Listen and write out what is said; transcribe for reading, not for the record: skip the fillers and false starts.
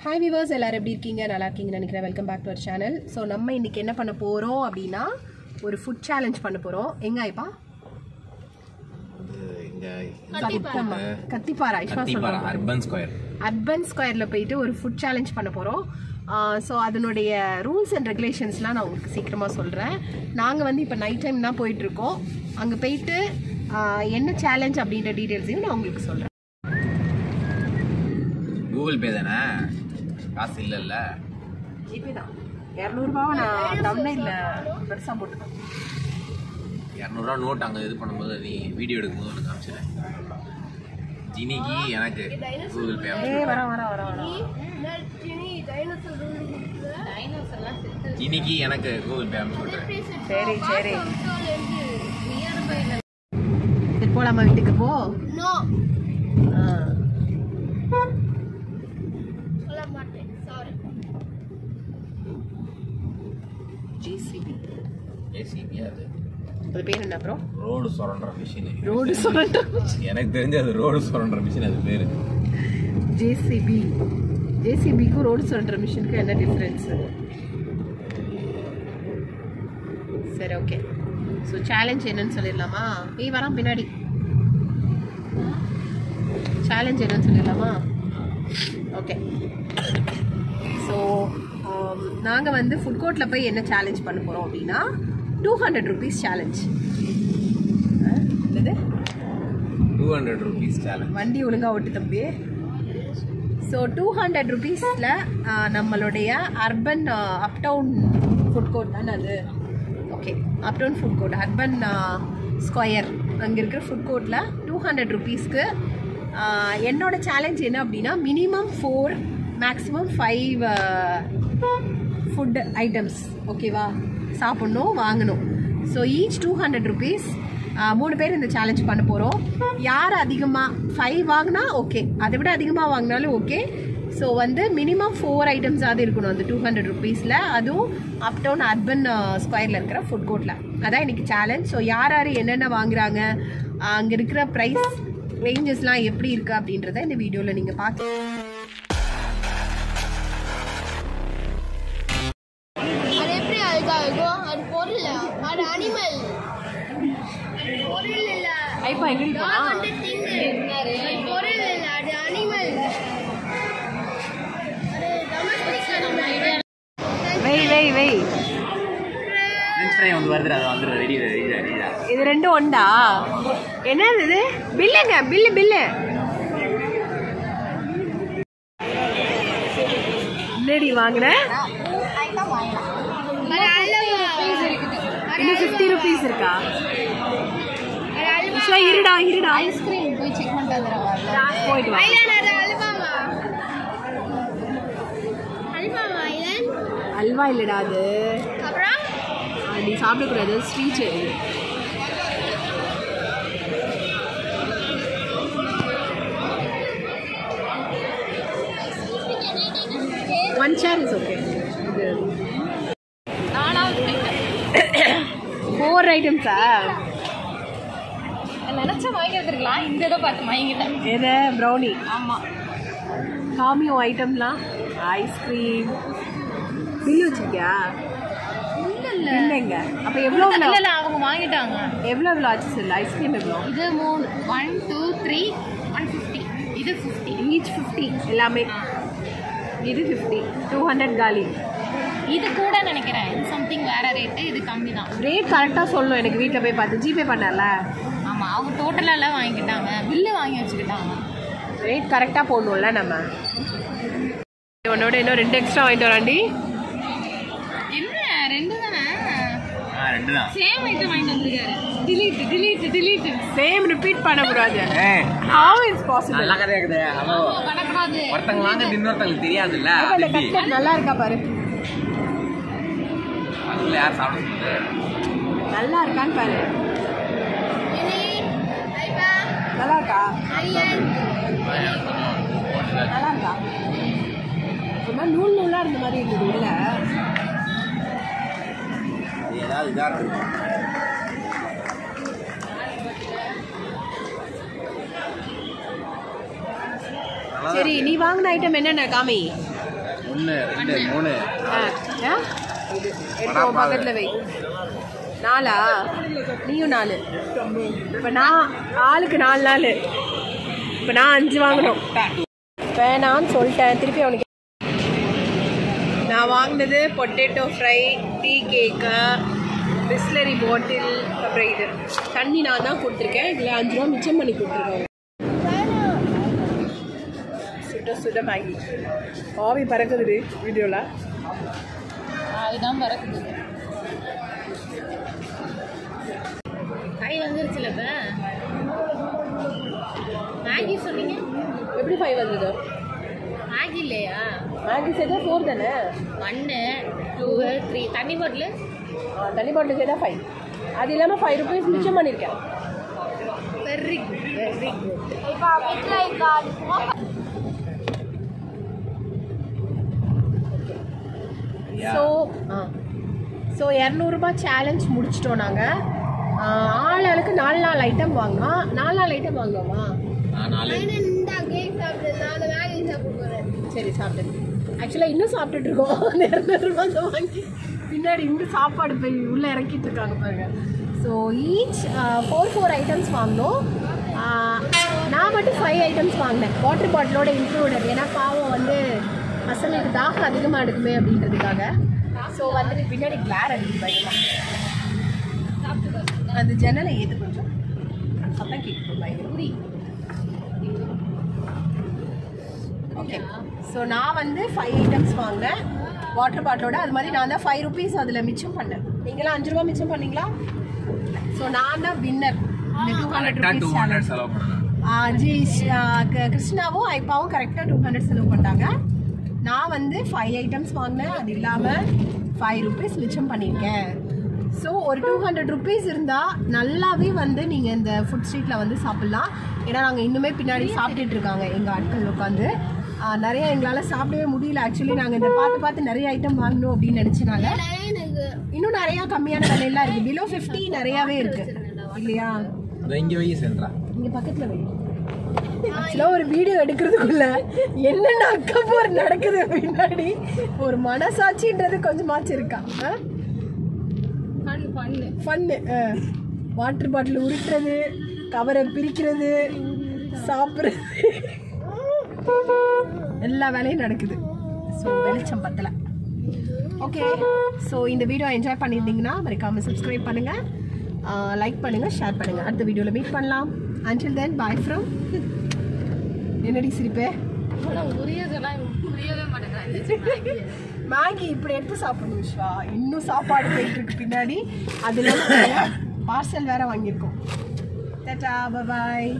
Hi viewers, எல்லாரும் எப்படி இருக்கீங்க? நல்லா இருக்கீங்கன்னு நினைக்கிறேன். Welcome back to our channel. So நம்ம இன்னைக்கு என்ன பண்ண போகிறோம் அப்படின்னா ஒரு ஃபுட் சேலஞ்ச் பண்ண போகிறோம். எங்க ஐப்பா? கத்திப்பாரா அர்பன் ஸ்கொயர்ல போயிட்டு ஒரு ஃபுட் சேலஞ்ச் பண்ண போகிறோம். ஸோ அதனுடைய ரூல்ஸ் அண்ட் ரெகுலேஷன்ஸ்லாம் நான் உங்களுக்கு சீக்கிரமாக சொல்கிறேன். நாங்கள் வந்து இப்போ நைட் டைம் தான் போயிட்டுருக்கோம். அங்கே போயிட்டு என்ன சேலஞ்ச் அப்படின்ற டீட்டெயில்ஸையும் நான் உங்களுக்கு சொல்கிறேன். கூகுள் பே தானே, காசு இல்லைல்ல? ஜிபே தான். 200 ரூபாவை நான் தமிழ்ல பெருசாக போட்டுக்கேன். 200 ரூபா நோட் அங்கே இது பண்ணும்போது நீ வீடியோ எடுக்கும்போது ஒன்று காமிச்சிடுறேன். ஜினிக்கு எனக்கு கூகுள் பே. ஜினிக்கு எனக்கு கூகுள் பே அனுப்பிச்சு. சரி சரி சரி போலாமா வீட்டுக்கு? போ. அது பேர் என்ன ப்ரோ? ரோடு சுரண்டுற மிஷின். ரோடு சுரண்டுற எனக்கு தெரிஞ்ச அது ரோடு சுரண்டுற மிஷின், அது பேரு ஜேசிபி. ஜேசிபிக்கும் ரோடு சுரண்டுற மிஷினுக்கும் என்ன டிஃபரன்ஸ்? சரி, ஓகே. ஸோ சேலஞ்ச் என்னன்னு சொல்லிடலாமா? வரான் பின்னாடி. சேலஞ்ச் என்னன்னு சொல்லிடலாமா? ஓகே. ஸோ நாங்கள் வந்து ஃபுட் கோர்ட்டில் போய் என்ன சேலஞ்ச் பண்ண போகிறோம் அப்படின்னா 200 rupees சேலஞ்ச். என்னது 200 rupees சேலஞ்ச்? வண்டி ஒழுங்காக ஓட்டு தம்பி. ஸோ 200 rupeesல நம்மளுடைய அர்பன் அப்டவுன் ஃபுட் கோர்ட் தானே அது? Okay, uptown food court urban square அங்கே இருக்கிற ஃபுட் கோர்ட்டில் 200 rupeesக்கு என்னோட சேலஞ்ச் என்ன அப்படின்னா மினிமம் 4 மேக்ஸிமம் 5 ஃபுட் ஐட்டம்ஸ் ஓகேவா சாப்பிட்ணும், வாங்கணும். So each 200 rupees. 3 பேர் இந்த சேலஞ்ச் பண்ண போகிறோம். யார் அதிகமாக 5 வாங்கினா ஓகே, அதை விட அதிகமாக வாங்கினாலும் ஓகே. ஸோ வந்து மினிமம் 4 ஐட்டம்ஸாவது இருக்கணும் அந்த 200 rupeesல, அதுவும் அப்டவுன் அர்பன் ஸ்கொயரில் இருக்கிற ஃபுட் கோர்ட்டில். அதான் இன்னைக்கு சேலஞ்ச். ஸோ யார் யார் என்னென்ன வாங்குறாங்க, அங்கே இருக்கிற ப்ரைஸ் ரேஞ்சஸ்லாம் எப்படி இருக்குது அப்படின்றத இந்த வீடியோவில் நீங்கள் பார்க்க. ஐப்பா எங்க இது ரெண்டும் ஒண்டா? என்னது இது? பில்லுங்க, பில்லு பில்லு. என்னடி வாங்குற? இன்னும் 50 rupees இருக்கா? இருடா இருடா, ஐஸ்கிரீம் போய் செக் பண்ணிட்டு போயிட்டு வா. அல்வா இல்லடா அது, நீ சாப்பிடக்கூடாது, sweet. One chair is okay. 4 items நினைச்ச வாங்கி எடுத்துருக்கலாம். இந்த இதை பார்த்து வாங்கிட்டேன். எது? ப்ரௌனி. ஆமாம். காமியோ ஐட்டம்லாம் ஐஸ்கிரீம். பில்லு வச்சிருக்கியா? இல்லைங்க. அப்போ எவ்வளோ? இல்லை அவங்க வாங்கிட்டாங்க. எவ்வளோ ஆச்சு சொல்லு? ஐஸ்கிரீம் எவ்வளோ? இது 3 1 2 3 150. இது 50. ஈச் 50 எல்லாமே. இது 50. 200 காலி. இது கூட நினைக்கிறேன். இது சம்திங் வேற ரேட்டு, இது கம்மி தான். ரேட் கரெக்டாக சொல்லணும் எனக்கு. வீட்டில் போய் பார்த்து ஜிபே பண்ணல. ஆமாம், அவங்க டோட்டலாக வாங்கிட்டாங்க, பில்லு வாங்கி வச்சுக்கிட்டாங்க. ரேட் கரெக்டாக போடணும்ல நம்ம. உன்னோட இன்னும் 2 எக்ஸ்ட்ரா வாங்கிட்டு வராண்டி. என்ன 2 தானே? 2 தான். சேம் ஐட்டம் வாங்கிட்டு வந்திருக்காரு. delete delete delete. Same repeat பண்ணக்கூடாது. how is possible? நல்லா கதையாக்குது. ஹலோ, பண்ணக்கூடாது. ஒருத்தங்க வாங்க இன்னொருத்தங்களுக்கு தெரியாதுல்ல. அந்த கட்லட் நல்லா இருக்கா பாரு. அதுல யார் சாப்பிட சொன்னது? நல்லா இருக்கான்னு பாரு. நல்லா இருக்கா? நல்லா இருக்கா? ரொம்ப நூல் நூலாக இருந்த மாதிரி இருந்தது உள்ள. ஏதாவது இதாக இருக்கு. சரி நீ வாங்கின ஐட்டம் என்னென்ன காமி 1 2 3 இது எடுத்து பக்கத்தில் வை 4 நீயும் 4 இப்போ நான் ஆளுக்கு 4 நாள் இப்போ நான் 5 வாங்கணும் வேணான்னு சொல்லிட்டேன் திருப்பி அவனுக்கு நான் வாங்கினது பொட்டேட்டோ ஃப்ரை டீ கேக்கு பிஸ்லரி பாட்டில் அப்புறம் இது தண்ணி நான் தான் கொடுத்துருக்கேன் இதில் 5 ரூபா மிச்சம் பண்ணி கொடுத்துருக்கேன் சுட சுட மேகி ஆவி பறக்குது வீடியோவில் அதுதான் பறக்குது கை வந்துருச்சுல இப்போ மேகி சொன்னீங்க எப்படி 5 வந்தது மேகி இல்லையா மேகி சேர்த்தா 4 தானே 1 2 3 தண்ணி பாட்டில் தண்ணி பாட்டில் சேர்த்தா 5 அது இல்லாமல் 5 ருபீஸ் மிச்சம் பண்ணியிருக்கேன் very good very good so 200 challenge முடிச்சிட்டோம் நாங்கள் ஆளுக்கு 4 ஐட்டம் வாங்கினோம் 4 ஐட்டம் வாங்குவோமா சரி சாப்பிட்டு ஆக்சுவலாக இன்னும் சாப்பிட்டுட்டு இருக்கோம் 200 வாங்கி பின்னாடி இன்னும் சாப்பாடு போய் உள்ளே இறக்கிட்டு இருக்காங்க பாருங்க ஸோ ஈச் 4 ஐட்டம்ஸ் வாங்கினோம் நான் மட்டும் 5 ஐட்டம்ஸ் வாங்கினேன் வாட்டர் பாட்டிலோட இன்க்ளூடட் ஏன்னா பாவம் வந்து பசங்களுக்கு தாகம் அதிகமாக எடுக்குமே அப்படின்றதுக்காக ஸோ வந்துட்டு பின்னாடி கிளார் அடிக்குது பயங்கரமாக அந்த ஜன்னலை ஏற்று கொஞ்சம் சத்தம் கேட்கும் பயங்கர ஓகே ஸோ நான் வந்து 5 ஐட்டம்ஸ் வாங்கினேன் வாட்டர் பாட்டிலோட அது மாதிரி நான் தான் 5 ருபீஸ் அதில் மிச்சம் பண்ணேன் நீங்களாம் 5 ரூபா மிச்சம் பண்ணீங்களா ஸோ நான் தான் வின்னர் கிருஷ்ணாவும் ஐப்பாவும் கரெக்டாக 200 செலவு பண்ணாங்க நான் வந்து 5 ஐட்டம்ஸ் வாங்கினேன் அது இல்லாமல் 5 ருபீஸ் மிச்சம் பண்ணியிருக்கேன் ஸோ ஒரு 200 ருபீஸ் இருந்தால் நல்லாவே வந்து நீங்கள் இந்த ஃபுட் ஸ்ட்ரீட்டில் வந்து சாப்பிட்லாம் ஏன்னா நாங்கள் இன்னுமே பின்னாடி சாப்பிட்டுட்டு இருக்காங்க எங்கள் ஆட்கள் உட்காந்து நிறைய எங்களால் சாப்பிடவே முடியல ஆக்சுவலி நாங்கள் இதை பார்த்து நிறைய ஐட்டம் வாங்கணும் அப்படின்னு நினச்சனால இன்னும் நிறையா கம்மியான விலையெல்லாம் இருக்குது பிலோ 50 நிறையாவே இருக்குது இல்லையா இங்கே பக்கத்தில் வை ஆக்சுவலாக ஒரு வீடியோ எடுக்கிறதுக்குள்ள என்னென்ன அக்கப்போர் நடக்குது பின்னாடி ஒரு மனசாட்சின்றது கொஞ்சமாச்சு இருக்கா ஃபன்னு வாட்டர் பாட்டில் உருட்டுறது கவரை பிரிக்கிறது சாப்பிட்றது எல்லா வேலையும் நடக்குது ஸோ வெளிச்சம் பத்தலை ஓகே ஸோ இந்த வீடியோ என்ஜாய் பண்ணியிருந்தீங்கன்னா மறக்காமல் சப்ஸ்கிரைப் பண்ணுங்கள் லைக் பண்ணுங்கள் ஷேர் பண்ணுங்கள் அடுத்த வீடியோவில் மீட் பண்ணலாம் until then bye from என்னடி சிரிப்பே மேகி இப்படி எடுத்து சாப்பிடணும் விஸ்வா இன்னும் சாப்பாடு போயிட்டு இருக்கு பின்னாடி அதுல பார்சல் வேற வாங்கியிருக்கோம் டாடா பை பாய்